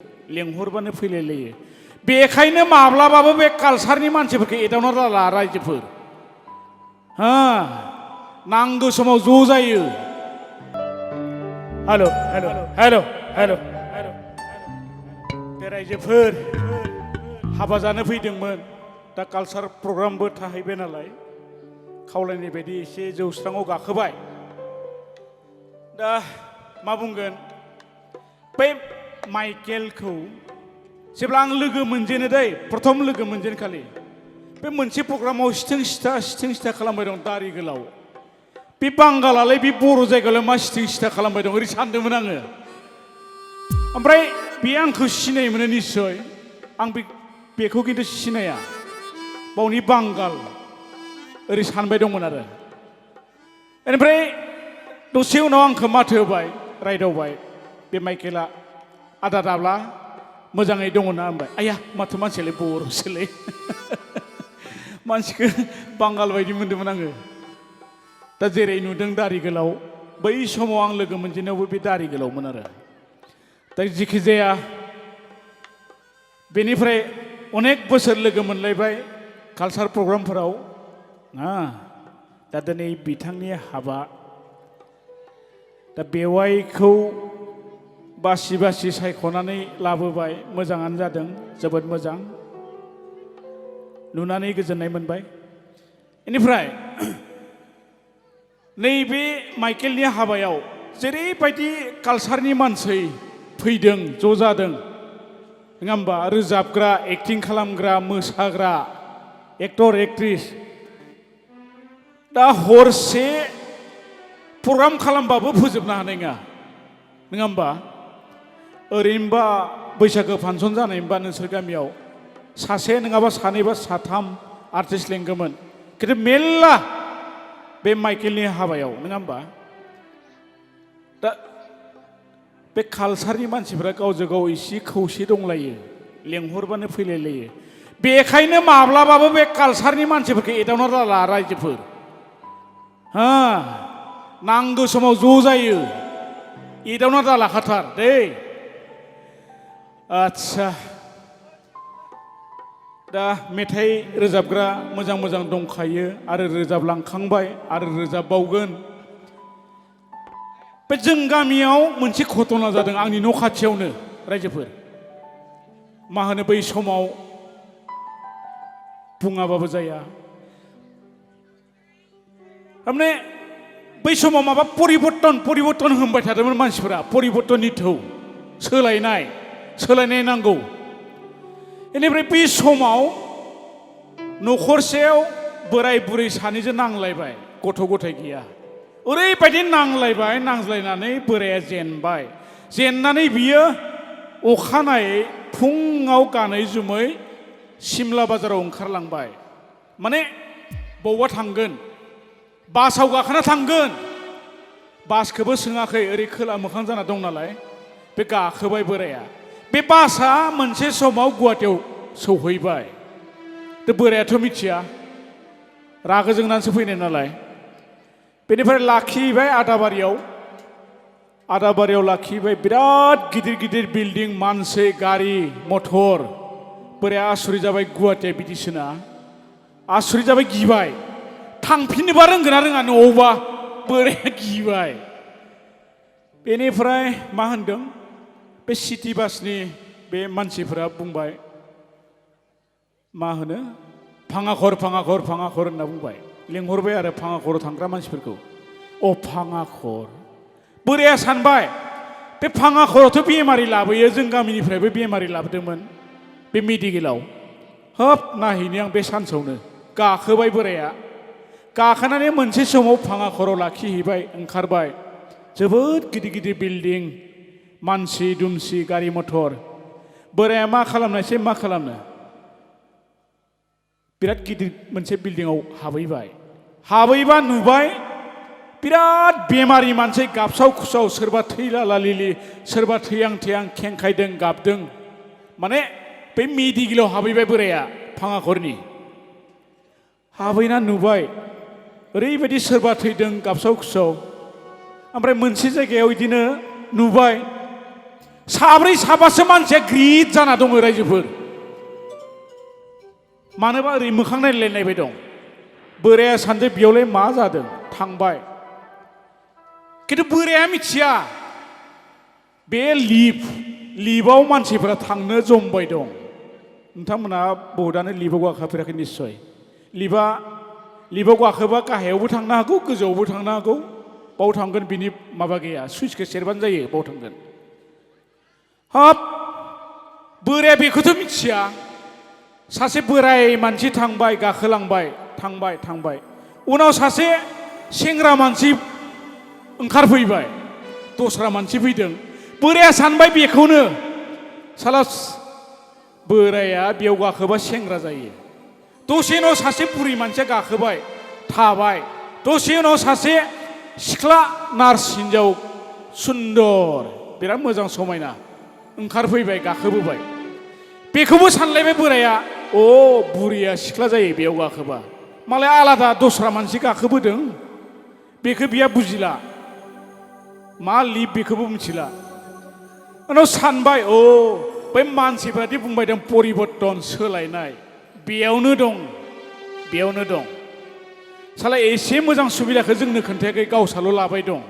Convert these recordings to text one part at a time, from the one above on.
लेंहरबानो फैलायलायो बेखायनो माब्लाबाबो बे कालसारनि मानसिफोरखौ एदावना रायला रायजोफोर हा नांगौ समाव ज' जायो हेल' हेल' हेल' हेल' बे रायजोफोर हाबा जानो फैदोंमोन दा कालसार प्रग्रामबो थाहैबाय नालाय खावलायनाय बायदि एसे जौस्राङाव गाखोबाय दा मा बुंगोन बै माइकेलखौ जेब्ला आं लोगो मोनजेनो दै प्रथम लोगो मोनजेन खालि बे मोनसे प्रग्रामाव सिथिं सिथा खालामबाय दं दारि गोलाव बे बांगालालाय बे बर' जायगायावलाय मा सिथिं सिथा खालामबाय दं ओरै सानदोंमोन आङो ओमफ्राय बे आंखौ सिनायोमोन निस्सय आं बेखौ खिन्थु सिनाया बावनि बांगाल ओरै सानबाय दंमोन आरो बेनिफ्राय दसे उनाव आंखौ माथो होबाय रायदावबाय बे माइकेला आदा दाब्ला मोजाङै दङ ना होनबाय आया माथो मानसियालाय बर'सोलै मानसिखौ बांगाल बायदि मोनदोंमोन आङो दा जेरै नुदों दारि गोलाव बै समाव आं लोगो मोनजेननायावबो बे दारि गोलावमोन आरो दा जिखि जाया बेनिफ्राय अनेक बोसोर लोगो मोनलायबाय कालसार प्रग्रामफोराव दा दिनै बिथांनि हाबा दा बेवाइखौ बासि बासि सायख'नानै लाबोबाय मोजाङानो जादों जोबोद मोजां नुनानै गोजोननाय मोनबाय बेनिफ्राय नैबे माइकेलनि हाबायाव जेरैबायदि कालसारनि मानसि फैदों ज' जादों नङा होमबा रोजाबग्रा एक्टिं खालामग्रा मोसाग्रा एक्टर एक्ट्रिस दा हरसे प्रग्राम खालामबाबो फोजोबनो हानाय नङा नङा होमबा ओरैनोबा बैसागो फांसन जानायमोनबा नोंसोर गामियाव सासे नङाबा सानैबा साथाम आर्टिस्ट लेंगौमोन खिन्थु मेल्ला बे माइकेलनि हाबायाव नङा होमबा दा बे कालसारनि मानसिफ्रा गावजों गाव एसे खौसे दंलायो लेंहरबानो फैलायलायो बेखायनो माब्लाबाबो बे कालसारनि मानसिफोरखौ एदावना रायला रायजोफोर हा नांगौ समाव ज' जायो एदावना दालाखाथार दै आदसा दा मेथाइ रोजाबग्रा मोजां मोजां दंखायो आरो रोजाबलांखांबाय आरो रोजाबबावगोन बे जों गामियाव मोनसे घटना जादों आंनि न' खाथियावनो रायजोफोर मा होनो बै समाव बुङाबाबो जाया थारमाने बै समाव माबा परिबर्तन होनबाय थादोंमोन मानसिफोरा परिबर्तननि थौ सोलायनाय नांगौ बेनिफ्राय बै समाव न'खरसेयाव बोराय बुरै सानैजों नांलायबाय गथ' गथाय गैया ओरैबायदि नांज्लायनानै बोराया जेननानै बियो अखानायै फुङाव गानै जोमै सिमला बाजाराव ओंखारलांबाय माने बबावबा थांगोन बासाव गाखोना थांगोन बासखौबो सोङाखै ओरै खोला मोखां जाना दं नालाय बे गाखोबाय बोराया बे बासआ मोनसे समाव गुवाहाटियाव सौहैबाय दा बोरायाथ' मिथिया रागा जोंनानैसो फैनाय नालाय बेनिफ्राय लाखिबाय आदाबारियाव लाखिबाय बिराद गिदिर बिल्डिं मानसि गारि मथर बोराया आसुरित जाबाय गुवाहाटिया बिदिसोना आसुरित जाबाय गिबाय थांफिननोबा रोंगोन ना रोङा न'आवबा बोराया गिबाय बेनिफ्राय मा होनदों बे सिटि बासनि बे मानसिफोरा बुंबाय मा होनो भाङाघर होनना बुंबाय लेंहरबाय आरो भाङाघराव थांग्रा मानसिफोरखौ भाङाघर बोराया सानबाय बे भाङाघरावथ' बेमारि लाबोयो जों गामिनिफ्रायबो बेमारि लाबोदोंमोन बे मेडिकेलाव हाब नायहैनो आं बे सानसेयावनो गाखोबाय बोराया गाखोनानै मोनसे समाव भाङाघराव लाखिहैबाय ओंखारबाय जोबोद गिदिर बिल्डिं मानसि दुमसि गारि मथर बोराया मा खालामनो बिराद गिदिर मोनसे बिल्डिंआव हाबैबा नुबाय बिराद बेमारि मानसि गाबसाव खुसाव सोरबा थैलालिलि सोरबा थैयां खेंखायदों गाबदों माने बे मेडिकेलाव हाबैबाय बोराया भाङाघरनि हाबैना नुबाय ओरैबायदि सोरबा थैदों गाबसाव खुसाव ओमफ्राय मोनसे जायगायाव बिदिनो नुबाय साब्रै साबासो मानसिया ग्रिद जाना दङ रायजोफोर मानोबा ओरै मोखां नायलायनायबाय दं बोराया सानदों बेयावलाय मा जादों थांबाय खिन्थु बोराया मिथिया बे लिफआव मानसिफोरा थांनो जमबाय दं नोंथांमोना बहुतानो लिफआव गाखोफेराखै निस्सय लिफआव गाखोबा गाहायावबो थांनो हागौ गोजौआवबो थांनो हागौ बाव थांगोन बिनि माबा गैया सुइचखौ सेरबानो जायो बाव थांगोन हाब बोराया बेखौथ' मिथिया सासे बोराय मानसि थांबाय गाखोलांबाय थांबाय उनाव सासे सेंग्रा मानसि ओंखारफैबाय दस्रा मानसि फैदों बोराया सानबाय बेखौनो साला बोराया बेयाव गाखोबा सेंग्रा जायो दसे उनाव सासे बुरि मानसिया गाखोबाय थाबाय दसे उनाव सासे सिख्ला नार्स हिन्जाव सुन्दर बिराद मोजां समायना ओंखारफैबाय गाखोबोबाय बेखौबो सानलायबाय बोराया अ बुरिया सिख्ला जायो बेयाव गाखोबा मालाय आलादा दस्रा मानसि गाखोबोदों बेखौ बिया बुजिला मा लिफ बेखौबो मिथिला उनाव सानबाय अ बै मानसिफ्रादि बुंबाय दं परिबर्तन सोलायनाय बेयावनो दं साला एसे मोजां सुबिदाखौ जोंनो खोन्थायाखै गावसाल' लाबाय दं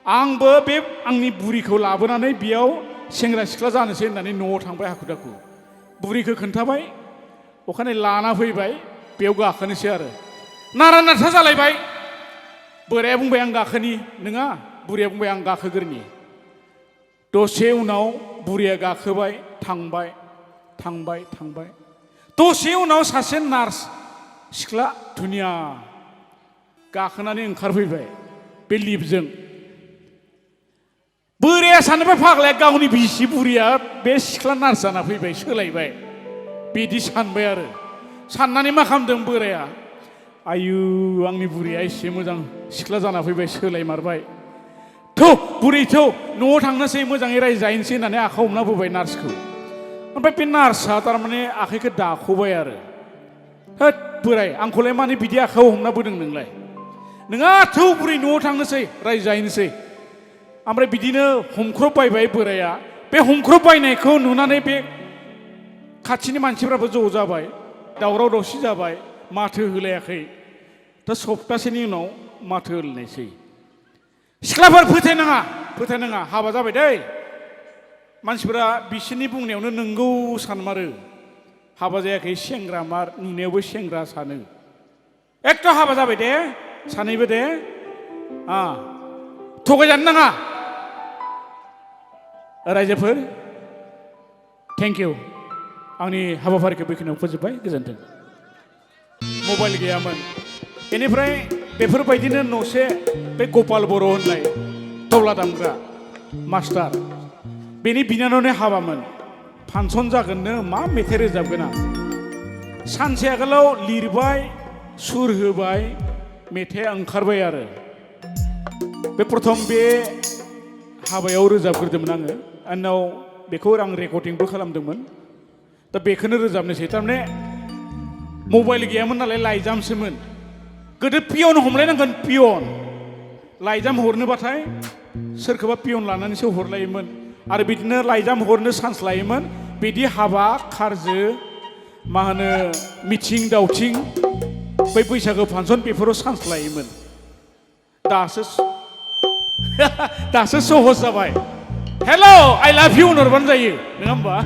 आंबो बे आंनि बुरिखौ लाबोनानै बेयाव सेंग्रा सिख्ला जानोसै होननानै न'आव थांबाय हाखु दाखु बुरिखौ खोन्थाबाय अखानायै लाना फैबाय बेयाव गाखोनोसै आरो नारा नाथा जालायबाय बोराया बुंबाय आं गाखोनि नङा बुरिया बुंबाय आं गाखोगोरनि दसे उनाव बुरिया गाखोबाय थांबाय दसे उनाव सासे नार्स सिख्ला धुनिया गाखोनानै ओंखारफैबाय बे लिफजों बोराया सानबाय फाग्लाया गावनि बिसि बुरिया बे सिख्ला नार्स जाना फैबाय सोलायबाय बिदि सानबाय आरो साननानै मा खालामदों बोराया आयु आंनि बुरिया एसे मोजां सिख्ला जाना फैबाय सोलायमारबाय थौ बुरै थौ न'आव थांनोसै मोजाङै रायजाहैनोसै होननानै आखाइ हमना बोबाय नार्सखौ ओमफ्राय बे नार्सआ थारमाने आखाइखौ दाख'बाय आरो होद बोराय आंखौलाय मानो बिदि आखाइयाव हमना बोदों नोंलाय नोङा थौ बुरै न'आव थांनोसै रायजाहैनोसै ओमफ्राय बिदिनो हमख्रबबायबाय बोराया बे हमख्रबबायनायखौ नुनानै बे खाथिनि मानसिफ्राबो ज' जाबाय दावराव दावसि जाबाय माथो होलायाखै दा सप्तासेनि उनाव माथो होलायनायसै सिख्लाफोर फोथायनाङा हाबा जाबाय दै मानसिफोरा बिसोरनि बुंनायावनो नंगौ सानमारो हाबा जायाखै सेंग्रा मार नुनायावबो सेंग्रा सानो एखथ' हाबा जाबाय दे सानैबो दे थगायजानो नाङा रायजोफोर थेंक इउ आंनि हाबाफारिखौ बेखिनियाव फोजोबबाय गोजोन्थों मबाइल गैयामोन बेनिफ्राय बेफोरबायदिनो न'से बे गपाल बर' होननाय तबला दामग्रा मास्टार बेनि बिनानावनि हाबामोन फांसन जागोननो मा मेथाइ रोजाबगोन आं सानसे आगोलाव लिरबाय सुर होबाय मेथाइआ ओंखारबाय आरो बे प्रथम बे हाबायाव रोजाबग्रोदोंमोन आङो उनाव बेखौ आं रेकर्डिंबो खालामदोंमोन दा बेखौनो रोजाबनोसै थारमाने मबाइल गैयामोन नालाय लाइजामसोमोन गोदो पियन हमलायनांगोन पियन लाइजाम हरनोबाथाय सोरखौबा पियन लानानैसो हरलायोमोन आरो बिदिनो लाइजाम हरनो चान्स लायोमोन बिदि हाबा खारजो मा होनो मिथिं दावथिं बै बैसागो फांसन बेफोराव चान्स लायोमोन दासो सहज जाबाय हेल' आइ लाभ इउ होनहरबानो जायो नङा होमबा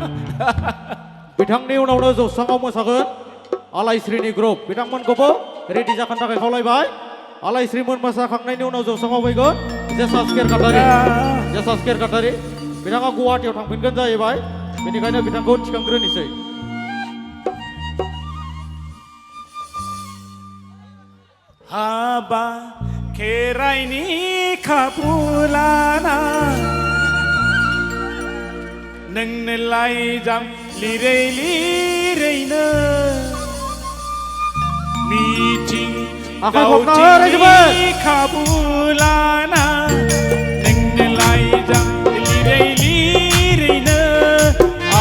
बिथांनि उनावनो जौस्राङाव मोसागोन आलायस्रिनि ग्रुप बिथांमोनखौबो रेडि जाखानो थाखाय खावलायबाय आलायस्रिमोन मोसाखांनायनि उनाव जौस्राङाव फैगोन जेसास केरकाटारि बिथाङा गुवाहाटियाव थांफिनगोन जाहैबाय बेनिखायनो बिथांखौ थिखांग्रोनोसै हाबा खेराइनि खाबु लाना नोंनो लाइजाम लिरैनो मिथिं दावथिंनि खाबु लाना नोंनो लाइजाम लिरैनो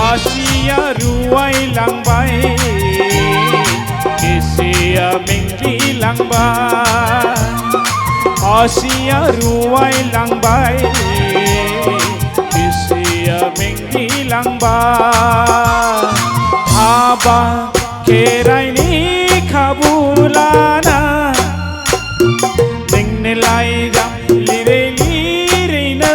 आसिया रुवायलांबाय गोसोआ मेंग्लिलांबाय आसिया रुवायलांबाय गोसोआ लांबाय हाबा खेराइनि खाबु लाना नोंनो लाइजाम लिरै लिरैनो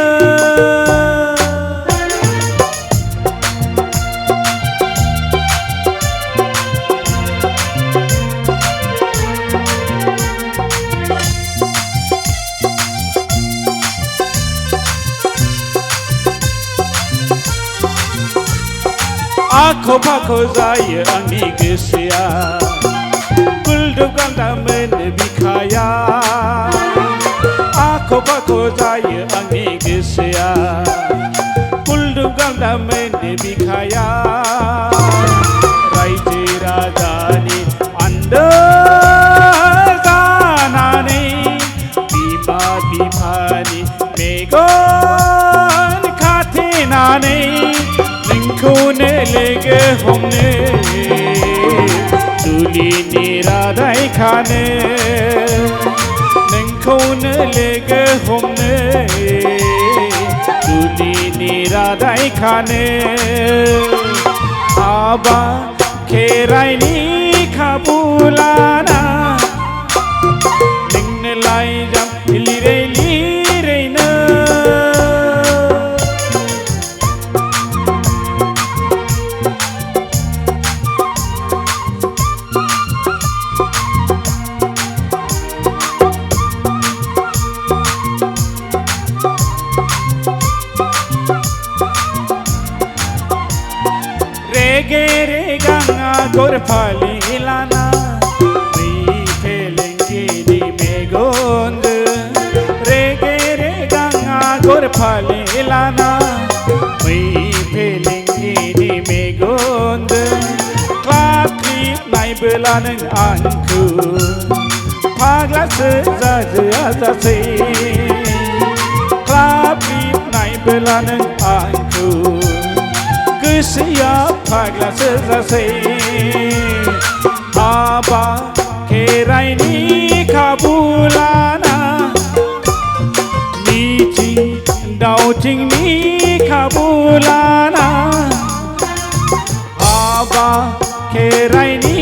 आख' फाख' जायो आंनि गोसोआ गुलदुब गान्दा मोनो बिखाया आख' फाख' जायो आंनि गोसोआ गुलदुब गान्दा मोनो बिखाया रायजो राजानि आन्दो जानानै बिमा बिफानि मेगन खाथेनानै नोंखौनो लोगो हमनो जुलिनि रादाय खानो नोंखौनो लोगो हमनो जुलिनि रादाय खानो हाबा खेराइनि खाबु लाना नोंनो लाइजाम लिरै लिरैनो रेगे रेगां आगर फालि लाना बै फेलेंगिरि मेगनदो रेगे रेगां आगर फालि लाना बै फेलेंगिरि मेगनदो क्लाक्लिप नायबोला नों आंखौ फाग्लासो जाजासै क्लाक्लिप नायबोला नों आंखौ गोसोआ फाग्लासो जासै हाबा खेराइनि खाबु लाना मिथिं दावथिंनि खाबु लाना हाबा खेराइनि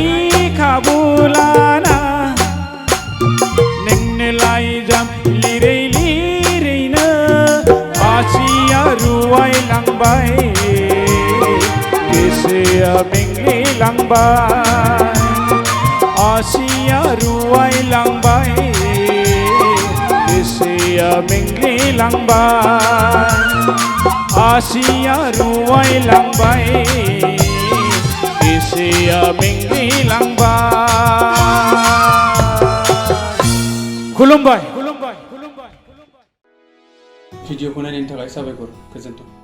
खाबु लाना नोंनो लाइजाम लिरै लिरैनो आसिया रुवायलांबाय गोसोआ मेंग्लिलांबाय आसिया रुवायलांबाय गोसोआ मेंग्लिलांबाय आसिया रुवायलांबाय गोसोआ मेंग्लिलांबाय खुलुमबाय भिडिअखौ नायनायनि थाखाय साबायखर गोजोन्थों।